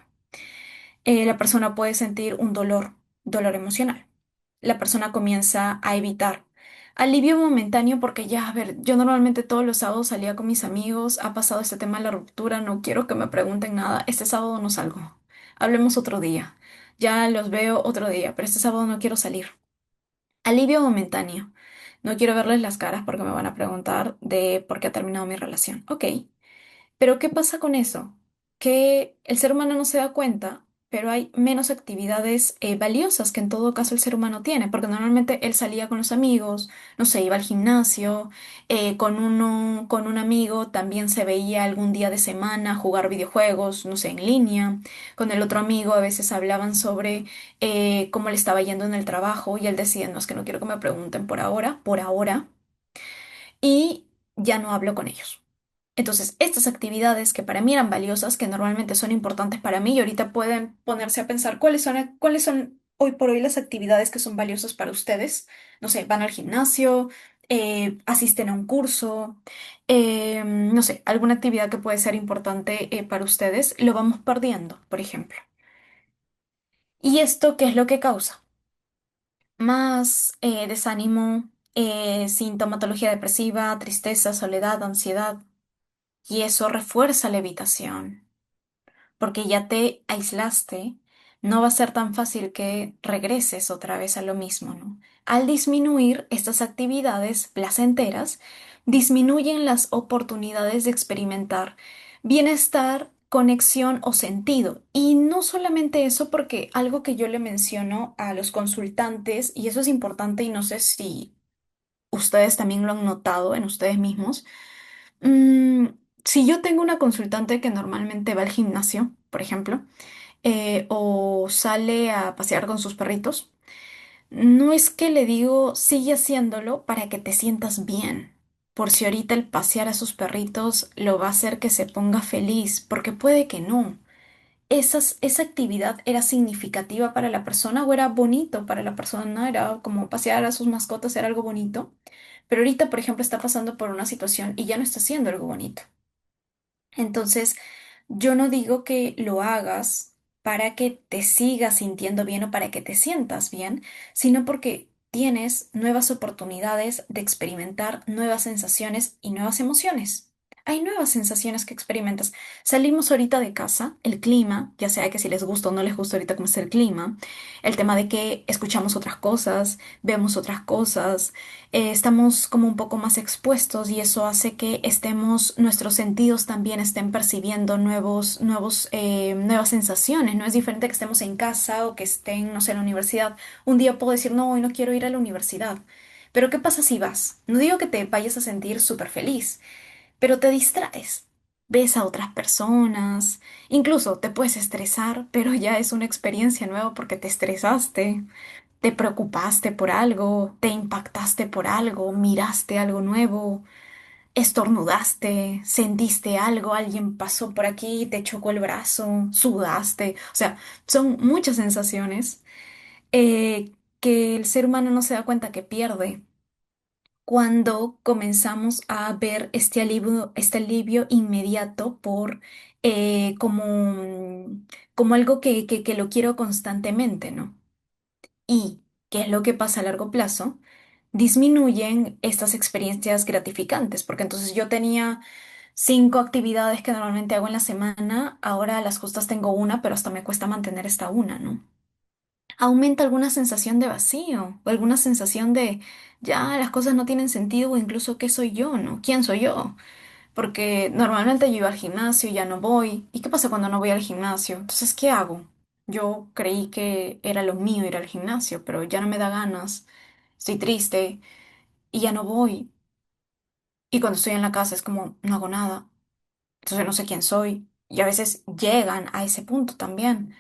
la persona puede sentir un dolor emocional. La persona comienza a evitar. Alivio momentáneo porque ya, a ver, yo normalmente todos los sábados salía con mis amigos, ha pasado este tema de la ruptura, no quiero que me pregunten nada, este sábado no salgo. Hablemos otro día. Ya los veo otro día, pero este sábado no quiero salir. Alivio momentáneo. No quiero verles las caras porque me van a preguntar de por qué ha terminado mi relación. Ok. Pero ¿qué pasa con eso? Que el ser humano no se da cuenta, pero hay menos actividades valiosas que en todo caso el ser humano tiene, porque normalmente él salía con los amigos, no sé, iba al gimnasio, con un amigo también se veía algún día de semana jugar videojuegos, no sé, en línea, con el otro amigo a veces hablaban sobre cómo le estaba yendo en el trabajo y él decía, no, es que no quiero que me pregunten por ahora, y ya no hablo con ellos. Entonces, estas actividades que para mí eran valiosas, que normalmente son importantes para mí, y ahorita pueden ponerse a pensar cuáles son hoy por hoy las actividades que son valiosas para ustedes. No sé, van al gimnasio, asisten a un curso, no sé, alguna actividad que puede ser importante para ustedes, lo vamos perdiendo, por ejemplo. ¿Y esto qué es lo que causa? Más desánimo, sintomatología depresiva, tristeza, soledad, ansiedad. Y eso refuerza la evitación, porque ya te aislaste, no va a ser tan fácil que regreses otra vez a lo mismo, ¿no? Al disminuir estas actividades placenteras, disminuyen las oportunidades de experimentar bienestar, conexión o sentido. Y no solamente eso, porque algo que yo le menciono a los consultantes, y eso es importante y no sé si ustedes también lo han notado en ustedes mismos. Mm, si yo tengo una consultante que normalmente va al gimnasio, por ejemplo, o sale a pasear con sus perritos, no es que le digo sigue haciéndolo para que te sientas bien, por si ahorita el pasear a sus perritos lo va a hacer que se ponga feliz, porque puede que no. Esa actividad era significativa para la persona o era bonito para la persona, era como pasear a sus mascotas, era algo bonito, pero ahorita, por ejemplo, está pasando por una situación y ya no está haciendo algo bonito. Entonces, yo no digo que lo hagas para que te sigas sintiendo bien o para que te sientas bien, sino porque tienes nuevas oportunidades de experimentar nuevas sensaciones y nuevas emociones. Hay nuevas sensaciones que experimentas. Salimos ahorita de casa, el clima, ya sea que si les gusta o no les gusta ahorita cómo es el clima, el tema de que escuchamos otras cosas, vemos otras cosas, estamos como un poco más expuestos y eso hace que nuestros sentidos también estén percibiendo nuevas sensaciones. No es diferente que estemos en casa o que estén, no sé, en la universidad. Un día puedo decir, no, hoy no quiero ir a la universidad. Pero ¿qué pasa si vas? No digo que te vayas a sentir súper feliz, pero te distraes. Ves a otras personas, incluso te puedes estresar, pero ya es una experiencia nueva porque te estresaste. Te preocupaste por algo, te impactaste por algo, miraste algo nuevo, estornudaste, sentiste algo, alguien pasó por aquí, te chocó el brazo, sudaste. O sea, son muchas sensaciones que el ser humano no se da cuenta que pierde cuando comenzamos a ver este alivio inmediato por como algo que lo quiero constantemente, ¿no? ¿Y qué es lo que pasa a largo plazo? Disminuyen estas experiencias gratificantes, porque entonces yo tenía 5 actividades que normalmente hago en la semana, ahora a las justas tengo una, pero hasta me cuesta mantener esta una, ¿no? Aumenta alguna sensación de vacío o alguna sensación de ya las cosas no tienen sentido o incluso qué soy yo, ¿no? ¿Quién soy yo? Porque normalmente yo iba al gimnasio y ya no voy. ¿Y qué pasa cuando no voy al gimnasio? Entonces, ¿qué hago? Yo creí que era lo mío ir al gimnasio, pero ya no me da ganas. Estoy triste y ya no voy. Y cuando estoy en la casa es como, no hago nada, entonces no sé quién soy. Y a veces llegan a ese punto también.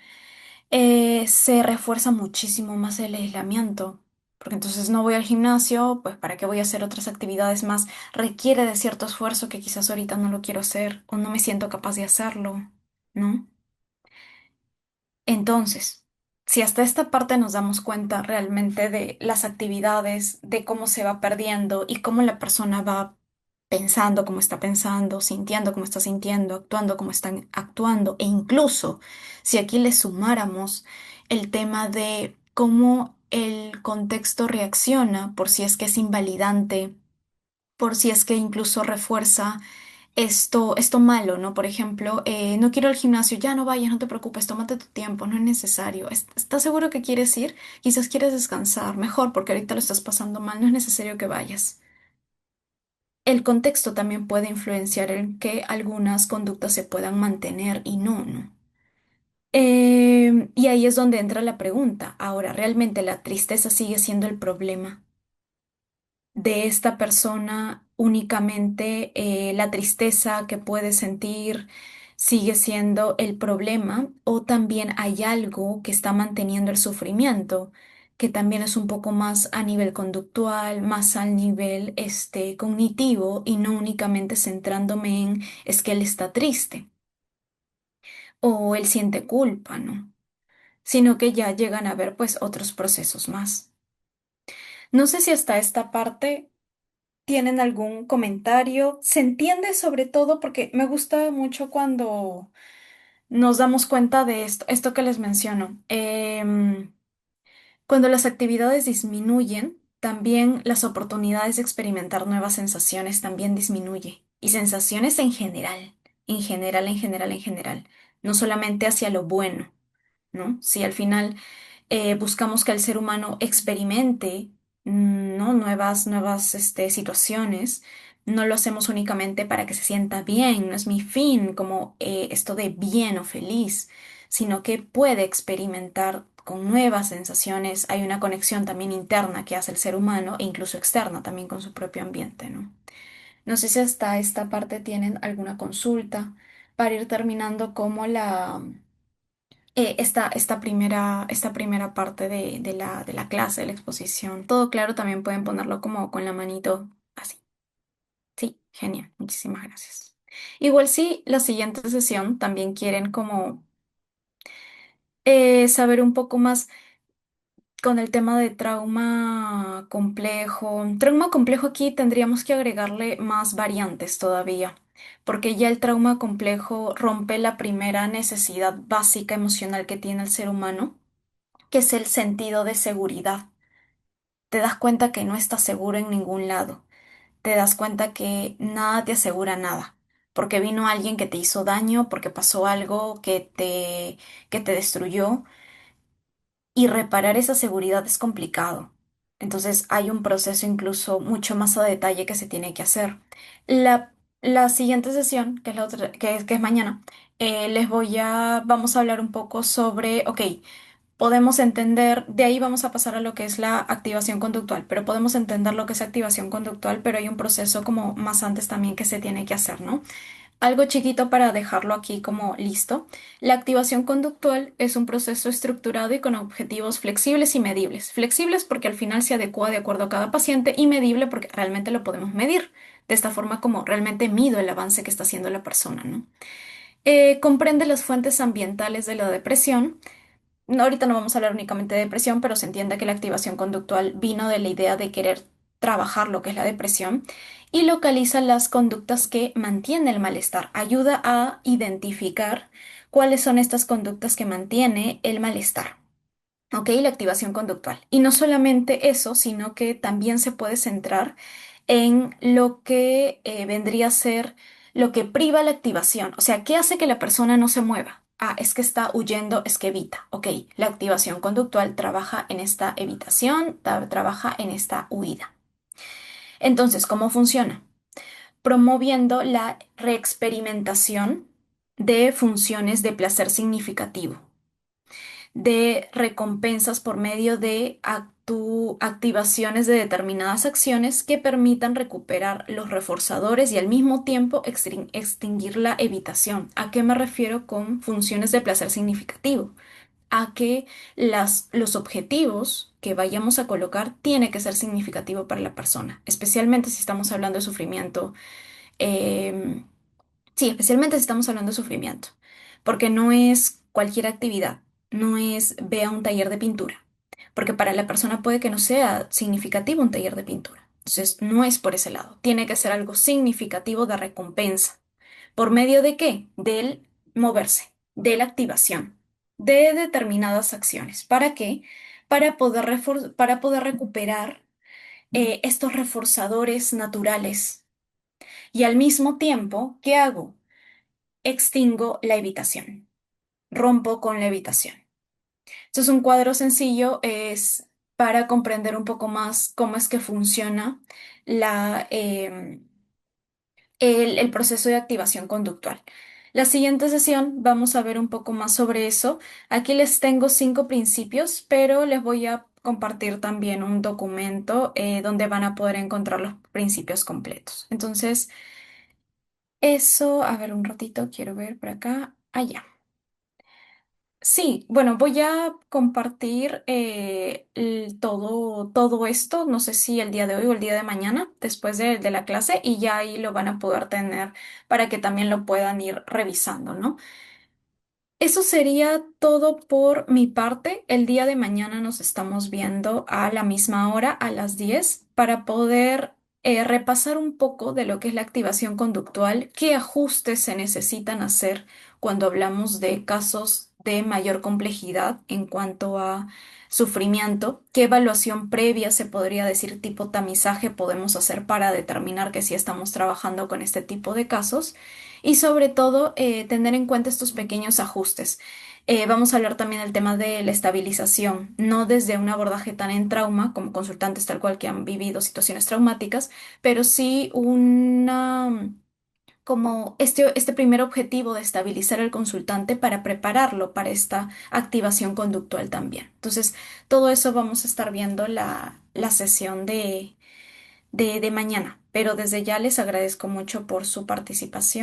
Se refuerza muchísimo más el aislamiento, porque entonces no voy al gimnasio, pues ¿para qué voy a hacer otras actividades más? Requiere de cierto esfuerzo que quizás ahorita no lo quiero hacer o no me siento capaz de hacerlo, ¿no? Entonces, si hasta esta parte nos damos cuenta realmente de las actividades, de cómo se va perdiendo y cómo la persona va pensando como está pensando, sintiendo como está sintiendo, actuando como están actuando, e incluso si aquí le sumáramos el tema de cómo el contexto reacciona, por si es que es invalidante, por si es que incluso refuerza esto malo, ¿no? Por ejemplo, no quiero ir al gimnasio, ya no vayas, no te preocupes, tómate tu tiempo, no es necesario. ¿Estás seguro que quieres ir? Quizás quieres descansar, mejor, porque ahorita lo estás pasando mal, no es necesario que vayas. El contexto también puede influenciar en que algunas conductas se puedan mantener y no, ¿no? Y ahí es donde entra la pregunta. Ahora, ¿realmente la tristeza sigue siendo el problema de esta persona? Únicamente la tristeza que puede sentir sigue siendo el problema, o también hay algo que está manteniendo el sufrimiento, que también es un poco más a nivel conductual, más al nivel cognitivo, y no únicamente centrándome en es que él está triste o él siente culpa, ¿no? Sino que ya llegan a ver pues otros procesos más. No sé si hasta esta parte ¿tienen algún comentario? ¿Se entiende sobre todo? Porque me gusta mucho cuando nos damos cuenta de esto que les menciono. Cuando las actividades disminuyen, también las oportunidades de experimentar nuevas sensaciones también disminuye. Y sensaciones en general, en general, en general, en general. No solamente hacia lo bueno, ¿no? Si al final buscamos que el ser humano experimente, ¿no? Nuevas situaciones. No lo hacemos únicamente para que se sienta bien, no es mi fin como esto de bien o feliz, sino que puede experimentar con nuevas sensaciones. Hay una conexión también interna que hace el ser humano e incluso externa también con su propio ambiente, ¿no? No sé si hasta esta parte tienen alguna consulta para ir terminando como esta primera parte de la clase, de la exposición. Todo claro, también pueden ponerlo como con la manito así. Sí, genial. Muchísimas gracias. Igual si la siguiente sesión también quieren como saber un poco más con el tema de trauma complejo. Trauma complejo aquí tendríamos que agregarle más variantes todavía, porque ya el trauma complejo rompe la primera necesidad básica emocional que tiene el ser humano, que es el sentido de seguridad. Te das cuenta que no estás seguro en ningún lado. Te das cuenta que nada te asegura nada, porque vino alguien que te hizo daño, porque pasó algo que te destruyó, y reparar esa seguridad es complicado. Entonces hay un proceso incluso mucho más a detalle que se tiene que hacer. La siguiente sesión, que es la otra, que es mañana, vamos a hablar un poco sobre, ok, podemos entender, de ahí vamos a pasar a lo que es la activación conductual, pero podemos entender lo que es activación conductual, pero hay un proceso como más antes también que se tiene que hacer, ¿no? Algo chiquito para dejarlo aquí como listo. La activación conductual es un proceso estructurado y con objetivos flexibles y medibles. Flexibles porque al final se adecua de acuerdo a cada paciente, y medible porque realmente lo podemos medir. De esta forma como realmente mido el avance que está haciendo la persona, ¿no? Comprende las fuentes ambientales de la depresión. No, ahorita no vamos a hablar únicamente de depresión, pero se entiende que la activación conductual vino de la idea de querer trabajar lo que es la depresión, y localiza las conductas que mantienen el malestar. Ayuda a identificar cuáles son estas conductas que mantiene el malestar. ¿Ok? La activación conductual. Y no solamente eso, sino que también se puede centrar en lo que vendría a ser lo que priva la activación. O sea, ¿qué hace que la persona no se mueva? Ah, es que está huyendo, es que evita. Ok, la activación conductual trabaja en esta evitación, trabaja en esta huida. Entonces, ¿cómo funciona? Promoviendo la reexperimentación de funciones de placer significativo. de recompensas por medio de activaciones de determinadas acciones que permitan recuperar los reforzadores y al mismo tiempo extinguir la evitación. ¿A qué me refiero con funciones de placer significativo? A que los objetivos que vayamos a colocar tiene que ser significativo para la persona, especialmente si estamos hablando de sufrimiento. em, Sí, especialmente si estamos hablando de sufrimiento, porque no es cualquier actividad, no es ve a un taller de pintura, porque para la persona puede que no sea significativo un taller de pintura. Entonces, no es por ese lado, tiene que ser algo significativo de recompensa. ¿Por medio de qué? Del moverse, de la activación, de determinadas acciones. ¿Para qué? Para poder recuperar estos reforzadores naturales. Y al mismo tiempo, ¿qué hago? Extingo la evitación, rompo con la evitación. Entonces, un cuadro sencillo es para comprender un poco más cómo es que funciona la, el proceso de activación conductual. La siguiente sesión vamos a ver un poco más sobre eso. Aquí les tengo 5 principios, pero les voy a compartir también un documento donde van a poder encontrar los principios completos. Entonces, eso, a ver un ratito, quiero ver por acá, allá. Sí, bueno, voy a compartir todo esto, no sé si el día de hoy o el día de mañana, después de la clase, y ya ahí lo van a poder tener para que también lo puedan ir revisando, ¿no? Eso sería todo por mi parte. El día de mañana nos estamos viendo a la misma hora, a las 10, para poder repasar un poco de lo que es la activación conductual, qué ajustes se necesitan hacer cuando hablamos de casos de mayor complejidad en cuanto a sufrimiento, qué evaluación previa se podría decir tipo tamizaje podemos hacer para determinar que sí estamos trabajando con este tipo de casos y sobre todo tener en cuenta estos pequeños ajustes. Vamos a hablar también del tema de la estabilización, no desde un abordaje tan en trauma como consultantes tal cual que han vivido situaciones traumáticas, pero sí una como este primer objetivo de estabilizar al consultante para prepararlo para esta activación conductual también. Entonces, todo eso vamos a estar viendo la sesión de mañana, pero desde ya les agradezco mucho por su participación.